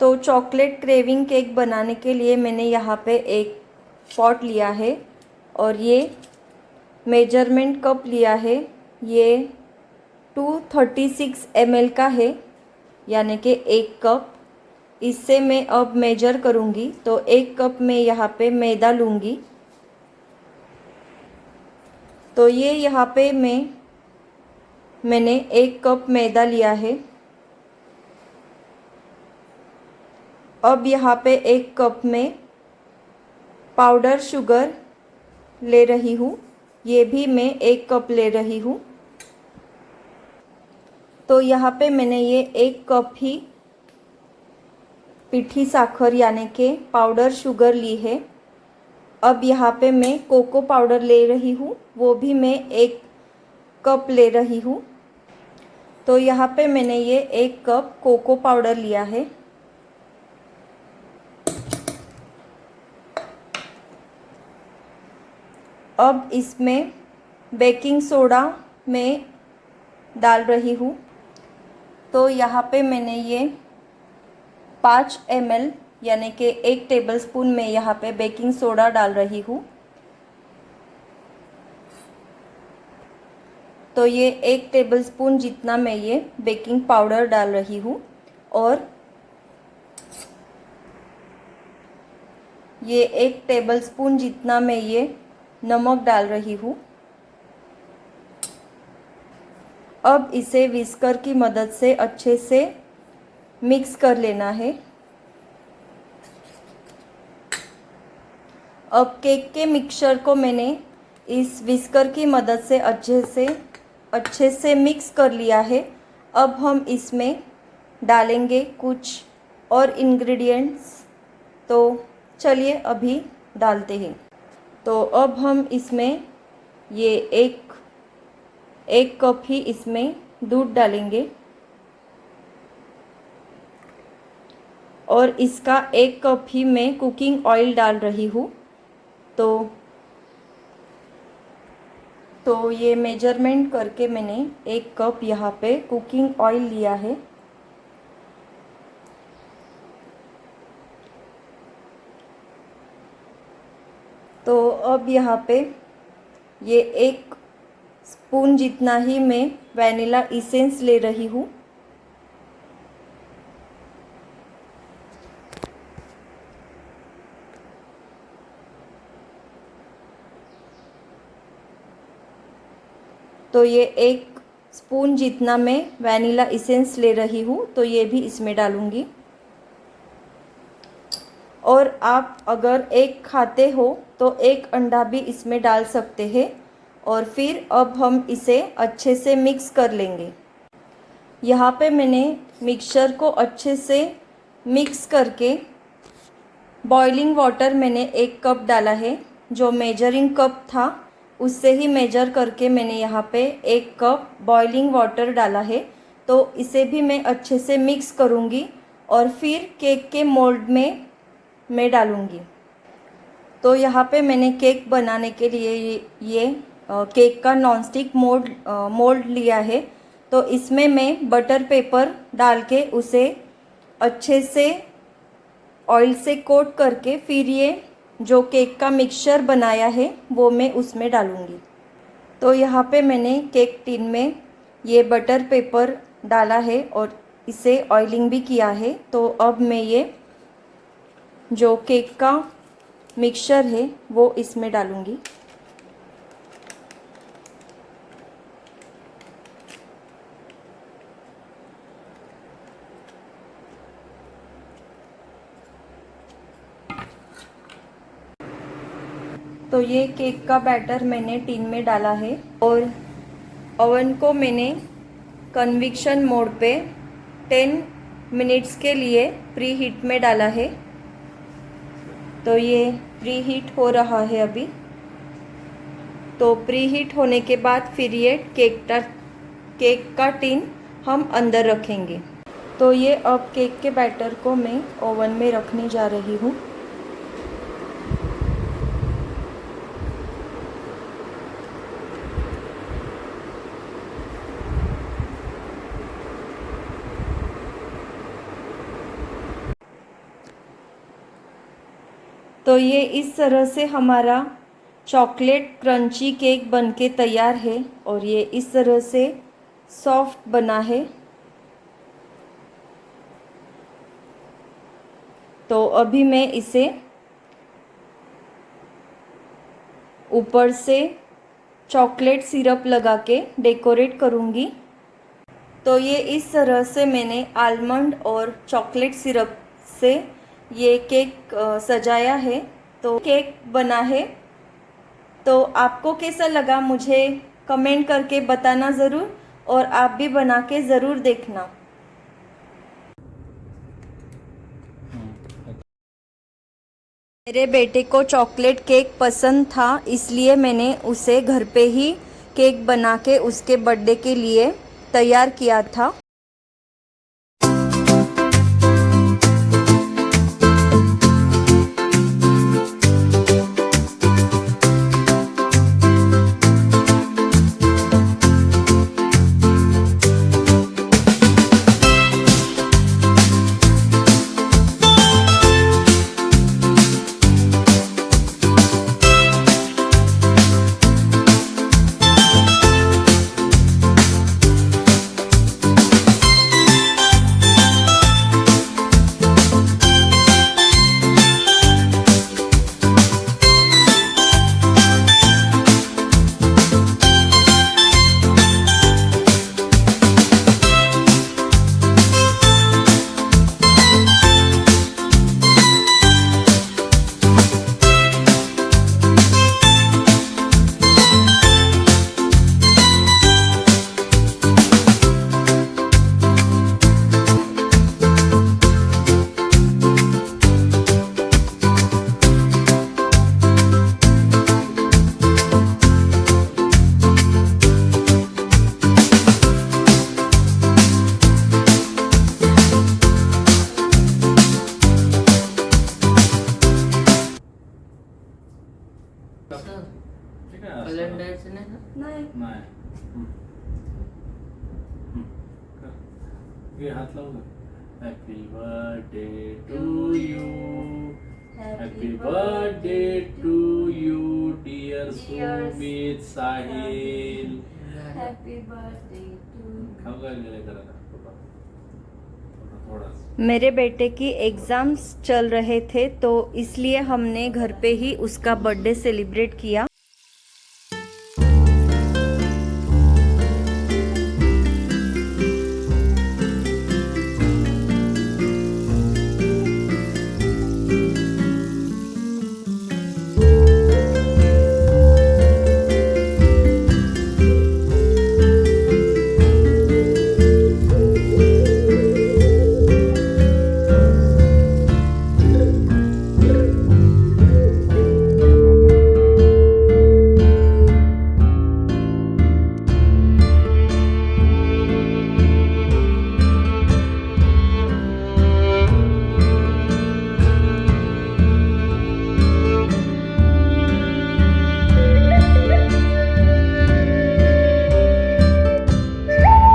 तो chocolate craving cake बनाने के लिए मैंने यहाँ पे एक पॉट लिया है और ये मेजरमेंट कप लिया है। ये 236 ml का है, यानी कि 1 कप। इससे मैं अब मेजर करूँगी तो 1 कप में यहाँ पे मैदा लूँगी। तो ये यहाँ पे मैंने 1 कप मैदा लिया है। अब यहाँ पे 1 कप में पाउडर शुगर ले रही हूँ, ये भी मैं 1 कप ले रही हूँ। तो यहाँ पे मैंने ये 1 कप ही पीठी साखर यानी कि पाउडर शुगर ली है। अब यहाँ पे मैं कोको पाउडर ले रही हूँ, वो भी मैं 1 कप ले रही हूँ। तो यहाँ पे मैंने ये 1 कप कोको पाउडर लिया है। अब इसमें बेकिंग सोडा मैं डाल रही हूँ। तो यहाँ पे मैंने ये 5 ml यानी कि 1 टेबलस्पून में यहाँ पे बेकिंग सोडा डाल रही हूँ। तो ये 1 टेबलस्पून जितना मैं ये बेकिंग पाउडर डाल रही हूँ और ये 1 टेबलस्पून जितना मैं ये नमक डाल रही हूँ। अब इसे विस्कर की मदद से अच्छे से मिक्स कर लेना है। अब केक के मिक्सचर को मैंने इस विस्कर की मदद से अच्छे से मिक्स कर लिया है। अब हम इसमें डालेंगे कुछ और इंग्रेडिएंट्स। तो चलिए अभी डालते हैं। तो अब हम इसमें ये एक कप ही इसमें दूध डालेंगे और इसका 1 कप ही मैं कुकिंग ऑयल डाल रही हूँ। तो ये मेजरमेंट करके मैंने 1 कप यहाँ पे कुकिंग ऑयल लिया है। तो अब यहाँ पे ये 1 स्पून जितना ही मैं वैनिला इसेंस ले रही हूँ। तो ये 1 स्पून जितना मैं वैनिला इसेंस ले रही हूँ, तो ये भी इसमें डालूँगी। और आप अगर एग खाते हो तो 1 अंडा भी इसमें डाल सकते हैं। और फिर अब हम इसे अच्छे से मिक्स कर लेंगे। यहाँ पे मैंने मिक्सचर को अच्छे से मिक्स करके बॉइलिंग वाटर मैंने 1 कप डाला है। जो मेजरिंग कप था उससे ही मेजर करके मैंने यहाँ पे 1 कप बॉइलिंग वाटर डाला है। तो इसे भी मैं अच्छे से मिक्स करूँगी और फिर केक के मोल्ड में मैं डालूँगी। तो यहाँ पे मैंने केक बनाने के लिए ये केक का नॉनस्टिक मोल्ड लिया है। तो इसमें मैं बटर पेपर डाल के उसे अच्छे से ऑयल से कोट करके फिर ये जो केक का मिक्सचर बनाया है वो मैं उसमें डालूँगी। तो यहाँ पे मैंने केक टिन में ये बटर पेपर डाला है और इसे ऑयलिंग भी किया है। तो अब मैं ये जो केक का मिक्सचर है वो इसमें डालूँगी। तो ये केक का बैटर मैंने टिन में डाला है और ओवन को मैंने कन्विक्शन मोड पे 10 मिनट्स के लिए प्री हीट में डाला है। तो ये प्री हीट हो रहा है अभी। तो प्री हीट होने के बाद फिर ये केक का टिन हम अंदर रखेंगे। तो ये अब केक के बैटर को मैं ओवन में रखने जा रही हूँ। तो ये इस तरह से हमारा चॉकलेट क्रंची केक बनके तैयार है और ये इस तरह से सॉफ्ट बना है। तो अभी मैं इसे ऊपर से चॉकलेट सिरप लगा के डेकोरेट करूँगी। तो ये इस तरह से मैंने आलमंड और चॉकलेट सिरप से ये केक सजाया है। तो केक बना है। तो आपको कैसा लगा मुझे कमेंट करके बताना ज़रूर और आप भी बना के ज़रूर देखना। मेरे बेटे को चॉकलेट केक पसंद था, इसलिए मैंने उसे घर पे ही केक बना के उसके बर्थडे के लिए तैयार किया था। ठीक आहे असं. कलर द्यायचं नाही ना? नाही नाही कर. घे हात लावून happy birthday to you happy birthday to you dear Sumit Sahil. Happy birthday to खाऊ काय करायला थोड़ा मेरे बेटे की एग्ज़ाम्स चल रहे थे तो इसलिए हमने घर पे ही उसका बर्थडे सेलिब्रेट किया।